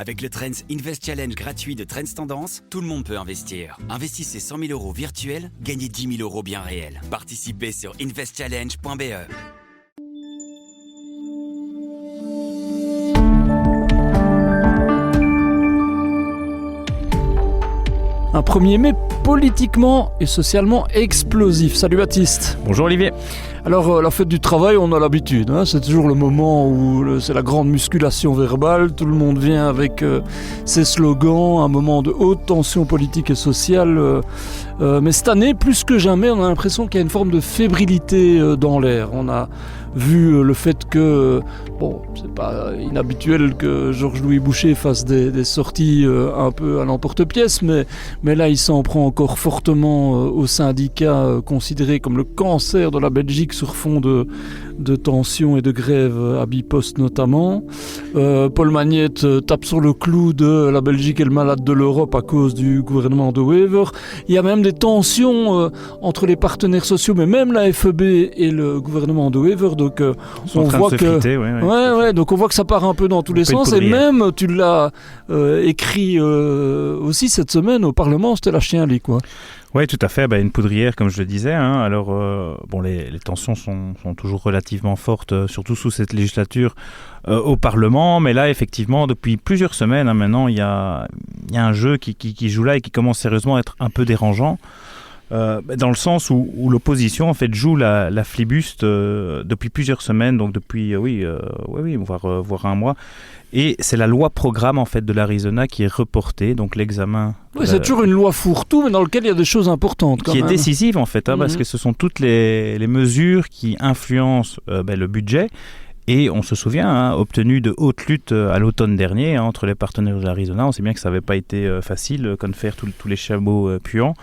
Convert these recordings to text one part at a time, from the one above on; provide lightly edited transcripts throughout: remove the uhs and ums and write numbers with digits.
Avec le Trends Invest Challenge gratuit de Trends Tendance, tout le monde peut investir. Investissez 100 000 € virtuels, gagnez 10 000 € bien réels. Participez sur investchallenge.be. Un 1er mai politiquement et socialement explosif. Salut Baptiste. Bonjour Olivier. Alors la fête du travail, on a l'habitude, c'est toujours le moment où c'est la grande musculation verbale, tout le monde vient avec ses slogans, un moment de haute tension politique et sociale. Mais cette année, plus que jamais, on a l'impression qu'il y a une forme de fébrilité dans l'air. On a vu le fait que, c'est pas inhabituel que Georges-Louis Boucher fasse des sorties un peu à l'emporte-pièce, mais là il s'en prend encore fortement au syndicat considéré comme le cancer de la Belgique sur fond de tensions et de grèves à Bipost notamment. Paul Magnette tape sur le clou de la Belgique est le malade de l'Europe à cause du gouvernement de Wever. Il y a même des tensions entre les partenaires sociaux, mais même la FEB et le gouvernement de Wever. Donc on voit que donc on voit que ça part un peu dans tous les sens. Et même tu l'as écrit aussi cette semaine au Parlement, c'était la chienlit quoi. Oui, tout à fait. Une poudrière, comme je le disais. Alors, les tensions sont toujours relativement fortes, surtout sous cette législature au Parlement. Mais là, effectivement, depuis plusieurs semaines, maintenant, il y a un jeu qui joue là et qui commence sérieusement à être un peu dérangeant. Dans le sens où l'opposition en fait joue la flibuste depuis plusieurs semaines, donc depuis voire un mois, et c'est la loi programme en fait de l'Arizona qui est reportée, donc l'examen. Oui, c'est toujours une loi fourre-tout, mais dans laquelle il y a des choses importantes quand qui même. Est décisive en fait, parce que ce sont toutes les mesures qui influencent le budget. Et on se souvient, obtenu de haute lutte à l'automne dernier entre les partenaires de l'Arizona. On sait bien que ça n'avait pas été facile, comme faire tous les chameaux puants.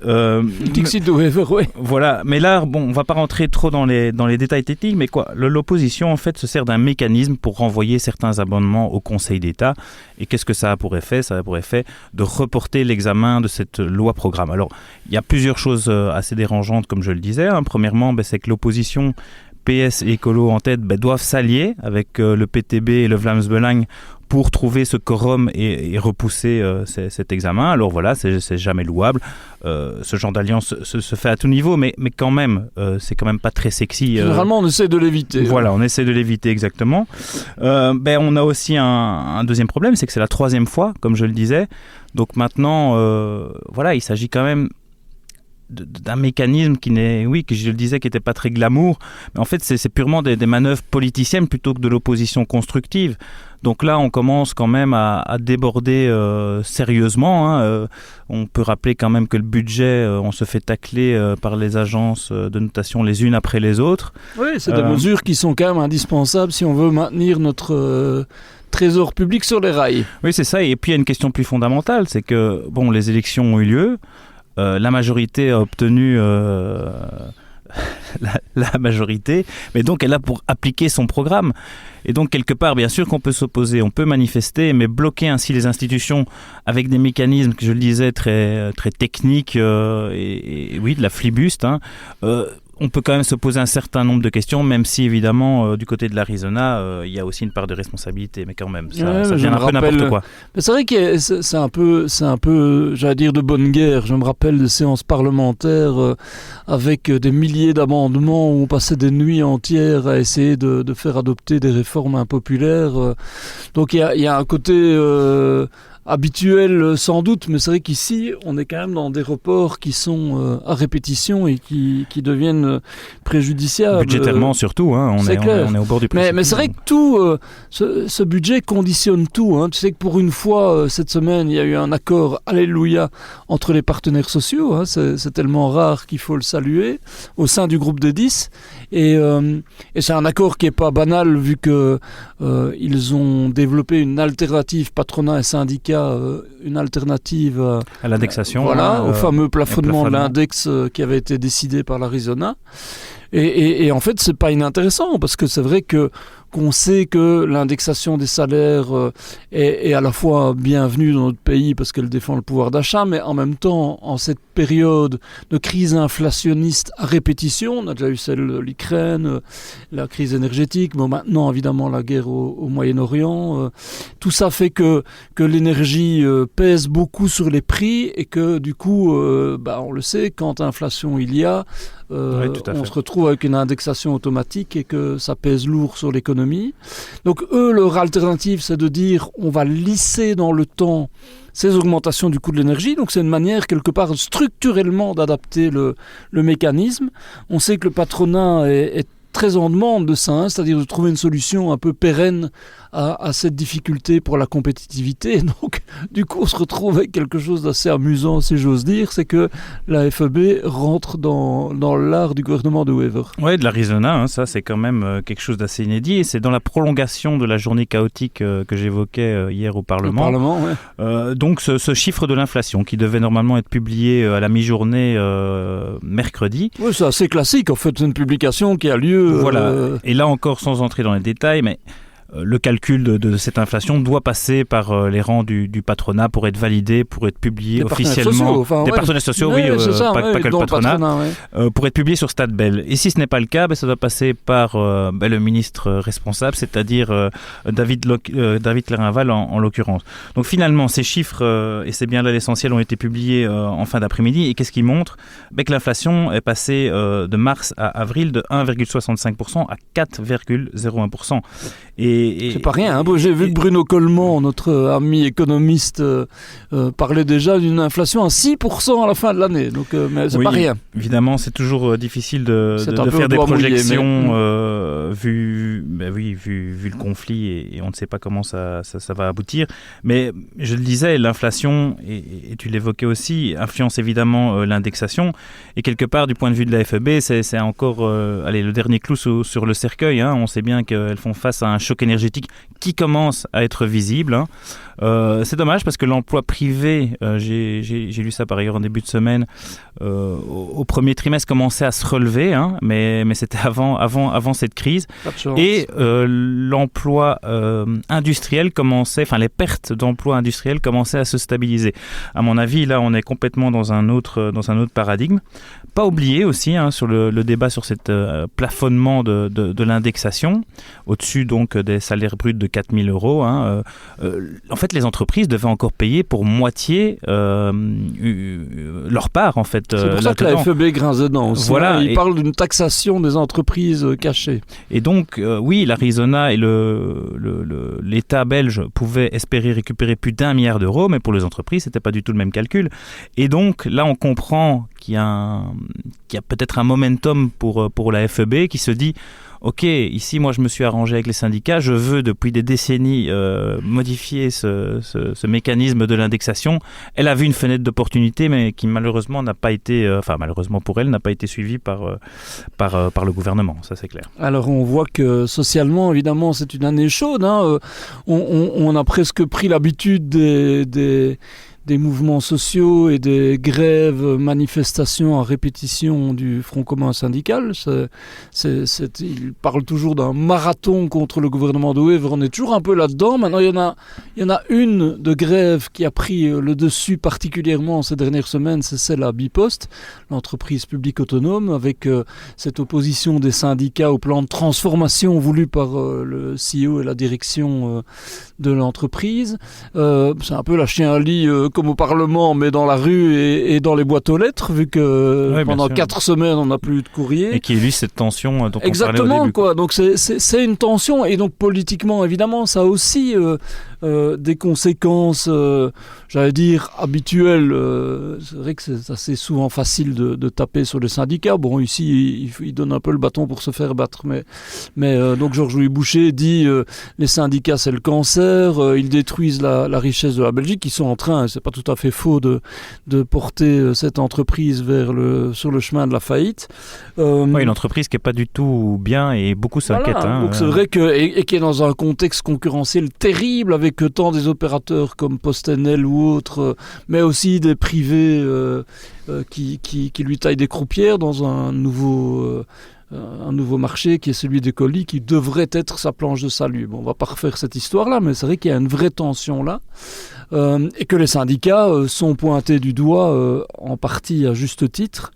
Dixit de Wever, oui. Voilà, mais là, on ne va pas rentrer trop dans les détails techniques, mais l'opposition en fait se sert d'un mécanisme pour renvoyer certains amendements au Conseil d'État. Et qu'est-ce que ça a pour effet ? Ça a pour effet de reporter l'examen de cette loi programme. Alors, il y a plusieurs choses assez dérangeantes, comme je le disais. Premièrement, c'est que l'opposition PS et Écolo en tête doivent s'allier avec le PTB et le Vlaams Belang pour trouver ce quorum et repousser cet examen. Alors voilà, c'est jamais louable. Ce genre d'alliance se fait à tout niveau, mais quand même, c'est quand même pas très sexy. Généralement, on essaie de l'éviter. Voilà, on essaie de l'éviter exactement. On a aussi un deuxième problème, c'est que c'est la 3e fois, comme je le disais. Donc maintenant, il s'agit quand même d'un mécanisme qui je le disais, qui n'était pas très glamour, mais en fait c'est purement des manœuvres politiciennes plutôt que de l'opposition constructive. Donc là on commence quand même à déborder sérieusement. On peut rappeler quand même que le budget, on se fait tacler par les agences de notation les unes après les autres. Oui, c'est des mesures qui sont quand même indispensables si on veut maintenir notre trésor public sur les rails. Oui, c'est ça. Et puis il y a une question plus fondamentale, c'est que les élections ont eu lieu. La majorité a obtenu la majorité, mais donc elle a pour appliquer son programme. Et donc quelque part, bien sûr qu'on peut s'opposer, on peut manifester, mais bloquer ainsi les institutions avec des mécanismes, que je le disais, très, très techniques et de la flibuste, on peut quand même se poser un certain nombre de questions, même si évidemment du côté de l'Arizona il y a aussi une part de responsabilité, mais quand même ça devient un peu n'importe quoi. Mais c'est vrai que c'est un peu j'allais dire de bonne guerre. Je me rappelle des séances parlementaires avec des milliers d'amendements où on passait des nuits entières à essayer de faire adopter des réformes impopulaires. Donc il y a un côté habituel sans doute, mais c'est vrai qu'ici on est quand même dans des reports qui sont à répétition et qui deviennent préjudiciables. Budgétairement surtout, on est au bord du précipice. Mais c'est vrai que tout ce budget conditionne tout. Tu sais que pour une fois cette semaine il y a eu un accord, alléluia, entre les partenaires sociaux. C'est tellement rare qu'il faut le saluer au sein du groupe des 10. Et c'est un accord qui n'est pas banal vu que ils ont développé une alternative patronat et syndicats, une alternative à l'indexation, au fameux plafonnement de l'index qui avait été décidé par l'Arizona. Et en fait, c'est pas inintéressant, parce que c'est vrai qu'on sait que l'indexation des salaires est à la fois bienvenue dans notre pays parce qu'elle défend le pouvoir d'achat, mais en même temps, en cette période de crise inflationniste à répétition, on a déjà eu celle de l'Ukraine, la crise énergétique, mais maintenant évidemment la guerre au Moyen-Orient, tout ça fait que l'énergie pèse beaucoup sur les prix et que du coup, on le sait, quand inflation il y a, on se retrouve avec une indexation automatique et que ça pèse lourd sur l'économie. Donc eux, leur alternative, c'est de dire on va lisser dans le temps ces augmentations du coût de l'énergie. Donc c'est une manière quelque part structurellement d'adapter le mécanisme. On sait que le patronat est très en demande de ça, c'est-à-dire de trouver une solution un peu pérenne à cette difficulté pour la compétitivité. Donc, du coup, on se retrouve avec quelque chose d'assez amusant, si j'ose dire, c'est que la FEB rentre dans l'art du gouvernement de Wever. Oui, de l'Arizona, ça c'est quand même quelque chose d'assez inédit, et c'est dans la prolongation de la journée chaotique que j'évoquais hier au Parlement. Au Parlement, ouais. Donc, ce chiffre de l'inflation qui devait normalement être publié à la mi-journée mercredi. Oui, c'est assez classique, en fait, c'est une publication qui a lieu... Voilà, et là encore, sans entrer dans les détails, mais... Le calcul de cette inflation doit passer par les rangs du patronat pour être validé, pour être publié officiellement. Des partenaires sociaux, oui, pas que le patronat. Pour être publié sur Statbel. Et si ce n'est pas le cas, ça doit passer par le ministre responsable, c'est-à-dire David Clarinval en l'occurrence. Donc finalement, ces chiffres, et c'est bien là l'essentiel, ont été publiés en fin d'après-midi. Et qu'est-ce qu'ils montrent ? Que l'inflation est passée de mars à avril de 1,65% à 4,01%. C'est pas rien, hein. J'ai vu que Bruno Coleman, notre ami économiste, parlait déjà d'une inflation à 6% à la fin de l'année. Donc, mais c'est pas rien. Évidemment, c'est toujours difficile de faire des projections vu le conflit et on ne sait pas comment ça va aboutir. Mais je le disais, l'inflation, et tu l'évoquais aussi, influence évidemment l'indexation. Et quelque part, du point de vue de la FEB, c'est encore le dernier clou sur le cercueil. On sait bien qu'elles font face à un choc énergétique qui commence à être visible. C'est dommage parce que l'emploi privé, j'ai lu ça par ailleurs en début de semaine, au premier trimestre commençait à se relever, mais c'était avant cette crise. Et l'emploi industriel les pertes d'emplois industriels commençaient à se stabiliser. À mon avis, là, on est complètement dans un autre paradigme. Pas oublier aussi sur le débat sur cet plafonnement de l'indexation, au-dessus donc des salaires bruts de 4 000 euros. En fait, les entreprises devaient encore payer pour moitié leur part, en fait. C'est pour ça que la FEB grince dedans aussi. Voilà, il parle d'une taxation des entreprises cachées. Et donc, oui, l'Arizona et l'État belge pouvaient espérer récupérer plus d'1 milliard d'euros, mais pour les entreprises, c'était pas du tout le même calcul. Et donc, là, on comprend qu'il y a peut-être un momentum pour la FEB qui se dit ok, ici moi je me suis arrangé avec les syndicats, je veux depuis des décennies modifier ce mécanisme de l'indexation. Elle a vu une fenêtre d'opportunité mais qui malheureusement n'a pas été, malheureusement pour elle, n'a pas été suivie par le gouvernement, ça c'est clair. Alors on voit que socialement évidemment c'est une année chaude, on a presque pris l'habitude des mouvements sociaux et des grèves, manifestations à répétition du Front commun syndical. Il parle toujours d'un marathon contre le gouvernement de Wever. On est toujours un peu là-dedans. Maintenant, il y en a une de grève qui a pris le dessus particulièrement ces dernières semaines, c'est celle à Bipost, l'entreprise publique autonome, avec cette opposition des syndicats au plan de transformation voulu par le CEO et la direction de l'entreprise. C'est un peu la chien à lit comme au Parlement, mais dans la rue et dans les boîtes aux lettres, vu que pendant 4 semaines, on n'a plus eu de courrier. Et qui illustre cette tension dont Exactement, on parlait au début. Quoi. Donc c'est une tension, et donc politiquement, évidemment, ça a aussi des conséquences, j'allais dire, habituelles. C'est vrai que c'est assez souvent facile de taper sur les syndicats. Bon, ici, il donne un peu le bâton pour se faire battre, mais donc Georges-Louis Boucher dit les syndicats, c'est le cancer, ils détruisent la richesse de la Belgique, ils sont en train, c'est pas tout à fait faux, de porter cette entreprise sur le chemin de la faillite. Une entreprise qui n'est pas du tout bien et beaucoup s'inquiètent. Voilà, donc c'est vrai et qui est dans un contexte concurrentiel terrible avec tant des opérateurs comme PostNL ou autres, mais aussi des privés qui lui taillent des croupières dans un nouveau un nouveau marché qui est celui des colis, qui devrait être sa planche de salut. Bon, on ne va pas refaire cette histoire-là, mais c'est vrai qu'il y a une vraie tension là. Et que les syndicats sont pointés du doigt en partie à juste titre.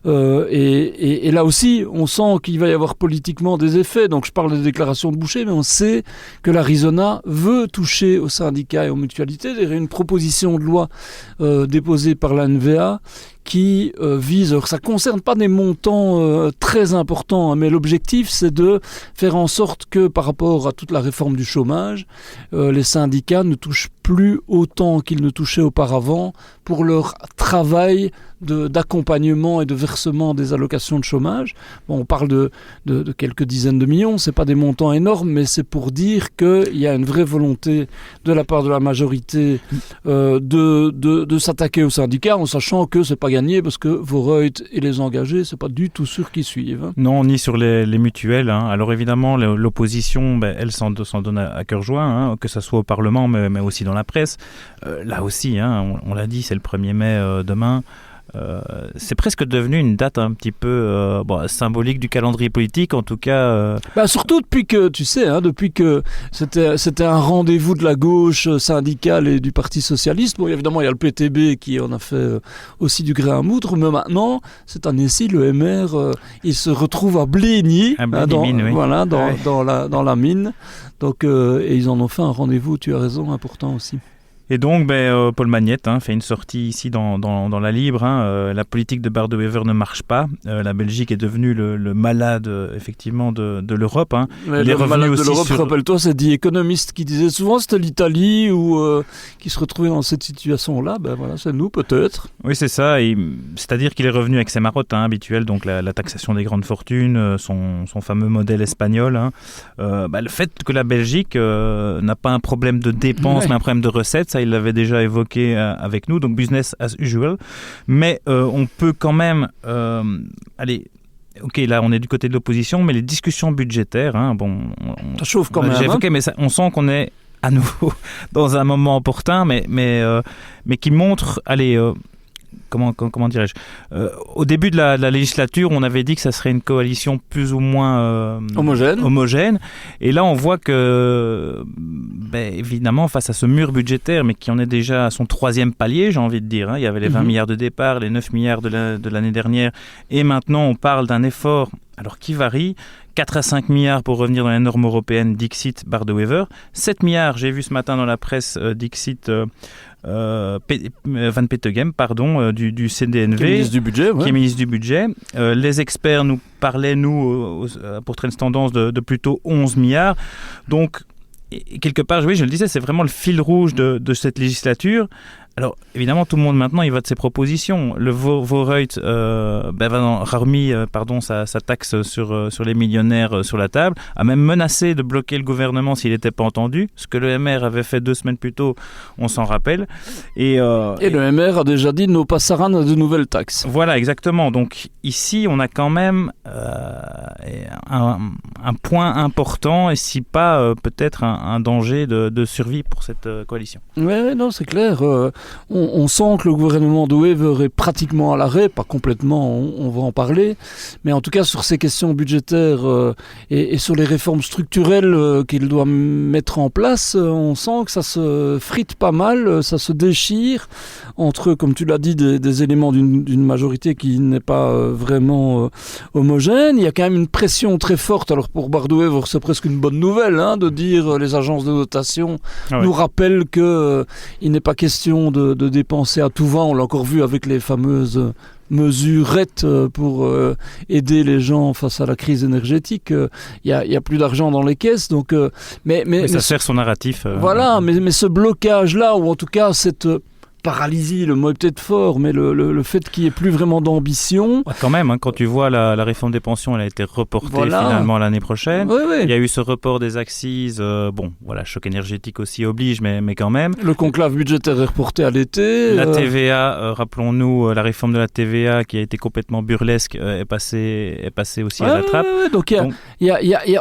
Et là aussi, on sent qu'il va y avoir politiquement des effets. Donc je parle des déclarations de Boucher, mais on sait que l'Arizona veut toucher aux syndicats et aux mutualités. Il y a une proposition de loi déposée par la NVA qui vise, alors ça ne concerne pas des montants très importants, hein, mais l'objectif c'est de faire en sorte que par rapport à toute la réforme du chômage, les syndicats ne touchent plus autant qu'ils ne touchaient auparavant pour leur travail d'accompagnement et de versement des allocations de chômage. Bon, on parle de quelques dizaines de millions, ce n'est pas des montants énormes, mais c'est pour dire qu'il y a une vraie volonté de la part de la majorité de s'attaquer aux syndicats, en sachant que ce n'est pas gagné, parce que Vorreut et les engagés, ce n'est pas du tout sûr qu'ils suivent. Hein. Non, ni sur les mutuelles. Hein. Alors évidemment, l'opposition, elle s'en donne à cœur joie, hein, que ce soit au Parlement, mais aussi dans la presse. Là aussi, hein, on l'a dit, c'est le 1er mai demain. C'est presque devenu une date un petit peu symbolique du calendrier politique, en tout cas. Surtout depuis que, tu sais, hein, depuis que c'était un rendez-vous de la gauche syndicale et du Parti socialiste. Bon, évidemment, il y a le PTB qui en a fait aussi du gré à moudre, mais maintenant, cette année-ci, le MR, il se retrouve à Blény, dans la mine. Donc, et ils en ont fait un rendez-vous, tu as raison, important aussi. Et donc, Paul Magnette fait une sortie ici dans la Libre. Hein, la politique de Bardewever ne marche pas. La Belgique est devenue le malade, effectivement, de l'Europe. Hein. Le malade de l'Europe, rappelle-toi, c'est The Economist qui disait souvent c'était l'Italie qui se retrouvait dans cette situation-là. Ben voilà, c'est nous, peut-être. Oui, c'est ça. C'est-à-dire qu'il est revenu avec ses marottes habituelles, donc la taxation des grandes fortunes, son fameux modèle espagnol. Hein. Le fait que la Belgique n'a pas un problème de dépenses, mais un problème de recettes, ça, il l'avait déjà évoqué avec nous, donc business as usual. Mais on peut quand même ok, là on est du côté de l'opposition, mais les discussions budgétaires, hein, ça chauffe quand même. J'ai évoqué, mais on sent qu'on est à nouveau dans un moment opportun, mais qui montre, comment dirais-je, au début de la législature, on avait dit que ça serait une coalition plus ou moins homogène. Et là, on voit que, évidemment, face à ce mur budgétaire, mais qui en est déjà à son 3e palier, j'ai envie de dire. Hein, il y avait les 20 milliards de départ, les 9 milliards de l'année dernière. Et maintenant, on parle d'un effort, alors qui varie, 4 à 5 milliards pour revenir dans les normes européennes, Dixit, Bardewever. 7 milliards, j'ai vu ce matin dans la presse, Dixit... Van Petegem, du CDNV, qui est ministre du budget. Qui est ministre du budget. Les experts nous parlaient, pour Trends Tendance, de plutôt 11 milliards. Donc, quelque part, oui, je le disais, c'est vraiment le fil rouge de cette législature. Alors, évidemment, tout le monde maintenant, il va de ses propositions. Le Vorreut a remis sa taxe sur les millionnaires sur la table, a même menacé de bloquer le gouvernement s'il n'était pas entendu. Ce que le MR avait fait 2 semaines plus tôt, on s'en rappelle. Et le MR a déjà dit no passaran à de nouvelles taxes. Voilà, exactement. Donc, ici, on a quand même un point important, et si pas peut-être un danger de survie pour cette coalition. Oui, non, c'est clair. On sent que le gouvernement de Wever est pratiquement à l'arrêt, pas complètement, on va en parler, mais en tout cas sur ces questions budgétaires et sur les réformes structurelles qu'il doit mettre en place, on sent que ça se frite pas mal, ça se déchire entre, comme tu l'as dit, des éléments d'une majorité qui n'est pas vraiment homogène. Il y a quand même une pression très forte, alors pour Bardewever c'est presque une bonne nouvelle, hein, de dire les agences de notation nous rappellent qu'il n'est pas question de dépenser à tout va. On l'a encore vu avec les fameuses mesurettes pour aider les gens face à la crise énergétique. Il y a plus d'argent dans les caisses, donc mais ça sert son narratif. Voilà, mais ce blocage là, ou en tout cas cette paralysie, le mot est peut-être fort, mais le fait qu'il n'y ait plus vraiment d'ambition. Quand même, hein, quand tu vois la réforme des pensions, elle a été reportée finalement l'année prochaine. Oui. Il y a eu ce report des accises. Choc énergétique aussi oblige, mais quand même. Le conclave budgétaire est reporté à l'été. La TVA, rappelons-nous, la réforme de la TVA qui a été complètement burlesque est passée aussi à la trappe. Donc,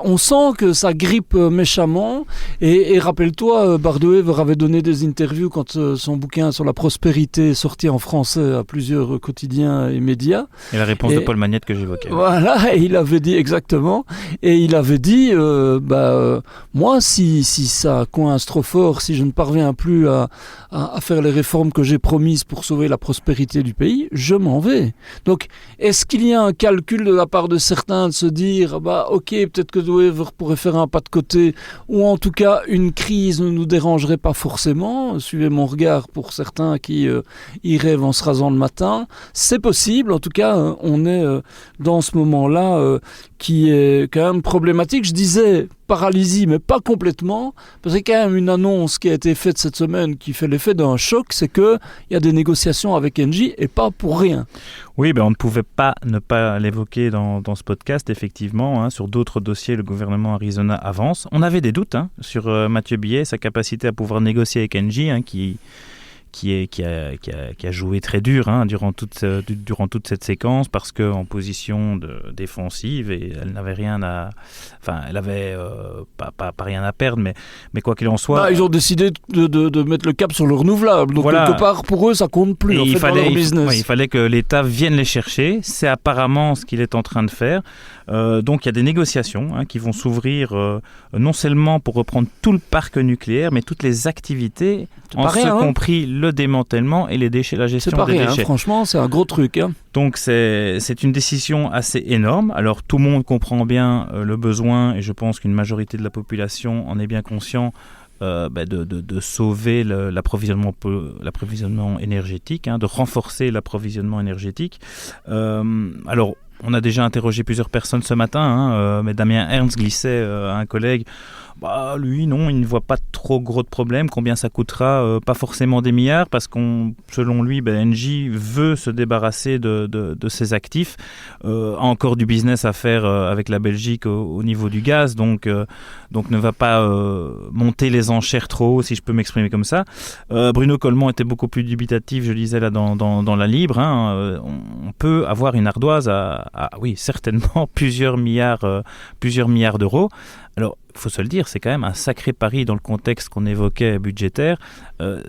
on sent que ça grippe méchamment. Et rappelle-toi, Bardewever avait donné des interviews quand son bouquin sur la la prospérité sorti en français à plusieurs quotidiens et médias. Et la réponse de Paul Magnette que j'évoquais. Voilà, et il avait dit exactement. Et il avait dit, moi, si ça coince trop fort, si je ne parviens plus à faire les réformes que j'ai promises pour sauver la prospérité du pays, je m'en vais. Donc, est-ce qu'il y a un calcul de la part de certains de se dire, ok, peut-être que Wever pourrait faire un pas de côté, ou en tout cas, une crise ne nous dérangerait pas forcément. Suivez mon regard pour certains qui y rêvent en se rasant le matin. C'est possible, en tout cas, on est dans ce moment-là qui est quand même problématique. Je disais paralysie, mais pas complètement, parce qu'il y a quand même une annonce qui a été faite cette semaine qui fait l'effet d'un choc, c'est qu'il y a des négociations avec Engie et pas pour rien. Oui, on ne pouvait pas ne pas l'évoquer dans ce podcast, effectivement. Sur d'autres dossiers, le gouvernement Arizona avance. On avait des doutes sur Mathieu Billet, sa capacité à pouvoir négocier avec Engie, qui a joué très dur durant toute cette séquence, parce qu'en position défensive, et elle n'avait rien à... Enfin, elle avait pas rien à perdre, mais quoi qu'il en soit... ils ont décidé de mettre le cap sur le renouvelable, donc quelque part, pour eux, ça compte plus dans leur business. Il fallait que l'État vienne les chercher, c'est apparemment ce qu'il est en train de faire. Donc il y a des négociations qui vont s'ouvrir non seulement pour reprendre tout le parc nucléaire, mais toutes les activités, compris le démantèlement et la gestion des déchets. Franchement, c'est un gros truc. Donc c'est une décision assez énorme. Alors tout le monde comprend bien le besoin, et je pense qu'une majorité de la population en est bien conscient, de sauver l'approvisionnement énergétique, de renforcer l'approvisionnement énergétique. Alors, on a déjà interrogé plusieurs personnes ce matin, mais Damien Ernst glissait à un collègue, lui, non, il ne voit pas trop gros de problème. Combien ça coûtera? Pas forcément des milliards, parce selon lui, Engie veut se débarrasser de ses actifs. A encore du business à faire avec la Belgique au niveau du gaz, donc ne va pas monter les enchères trop haut, si je peux m'exprimer comme ça. Bruno Coleman était beaucoup plus dubitatif, je lisais là dans la Libre. On peut avoir une ardoise oui, certainement plusieurs milliards d'euros. Alors, il faut se le dire, c'est quand même un sacré pari dans le contexte qu'on évoquait budgétaire.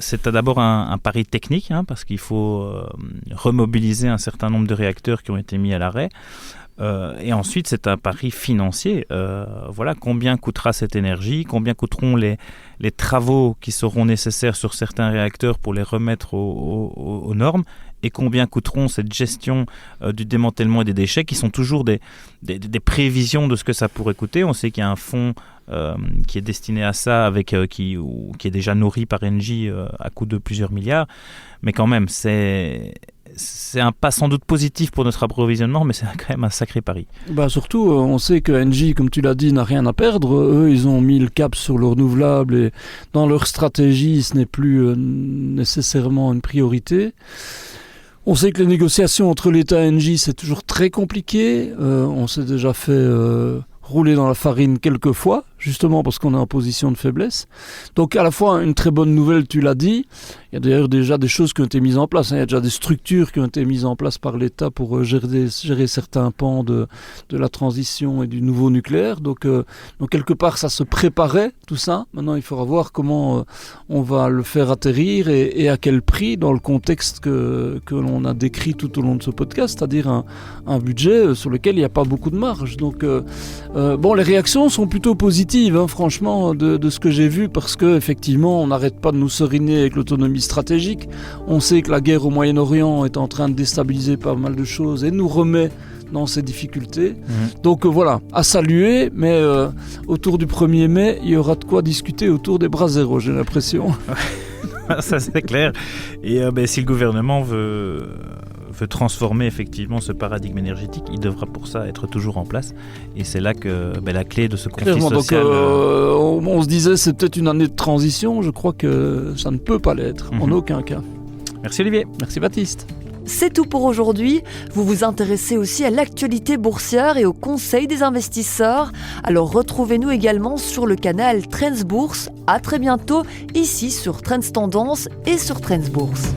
C'est d'abord un pari technique, parce qu'il faut remobiliser un certain nombre de réacteurs qui ont été mis à l'arrêt. Et ensuite, c'est un pari financier. Combien coûtera cette énergie, combien coûteront les travaux qui seront nécessaires sur certains réacteurs pour les remettre aux normes, et combien coûteront cette gestion du démantèlement et des déchets, qui sont toujours des prévisions de ce que ça pourrait coûter. On sait qu'il y a un fonds qui est destiné à ça, qui est déjà nourri par Engie à coût de plusieurs milliards. Mais quand même, c'est un pas sans doute positif pour notre approvisionnement, mais c'est quand même un sacré pari. Surtout, on sait que Engie, comme tu l'as dit, n'a rien à perdre. Eux, ils ont mis le cap sur le renouvelable, et dans leur stratégie, ce n'est plus nécessairement une priorité. On sait que les négociations entre l'État et Engie, c'est toujours très compliqué. On s'est déjà fait rouler dans la farine quelques fois, justement parce qu'on est en position de faiblesse. Donc à la fois une très bonne nouvelle, tu l'as dit. Il y a d'ailleurs déjà des choses qui ont été mises en place. Il y a déjà des structures qui ont été mises en place par l'État pour gérer certains pans de la transition et du nouveau nucléaire. Donc quelque part, ça se préparait, tout ça. Maintenant, il faudra voir comment on va le faire atterrir et à quel prix, dans le contexte que l'on a décrit tout au long de ce podcast, c'est-à-dire un budget sur lequel il n'y a pas beaucoup de marge. Donc, les réactions sont plutôt positives, franchement, de ce que j'ai vu, parce qu'effectivement, on n'arrête pas de nous seriner avec l'autonomie stratégique. On sait que la guerre au Moyen-Orient est en train de déstabiliser pas mal de choses et nous remet dans ces difficultés. Donc à saluer, mais autour du 1er mai, il y aura de quoi discuter autour des bras zéro, j'ai l'impression. Ça, c'est clair. Et si le gouvernement veut transformer effectivement ce paradigme énergétique, il devra pour ça être toujours en place. Et c'est là que la clé de ce conflit social... Donc, on se disait c'est peut-être une année de transition. Je crois que ça ne peut pas l'être, en aucun cas. Merci Olivier. Merci Baptiste. C'est tout pour aujourd'hui. Vous vous intéressez aussi à l'actualité boursière et au conseil des investisseurs. Alors retrouvez-nous également sur le canal Trends Bourse. À très bientôt, ici sur Trends Tendance et sur Trends Bourse.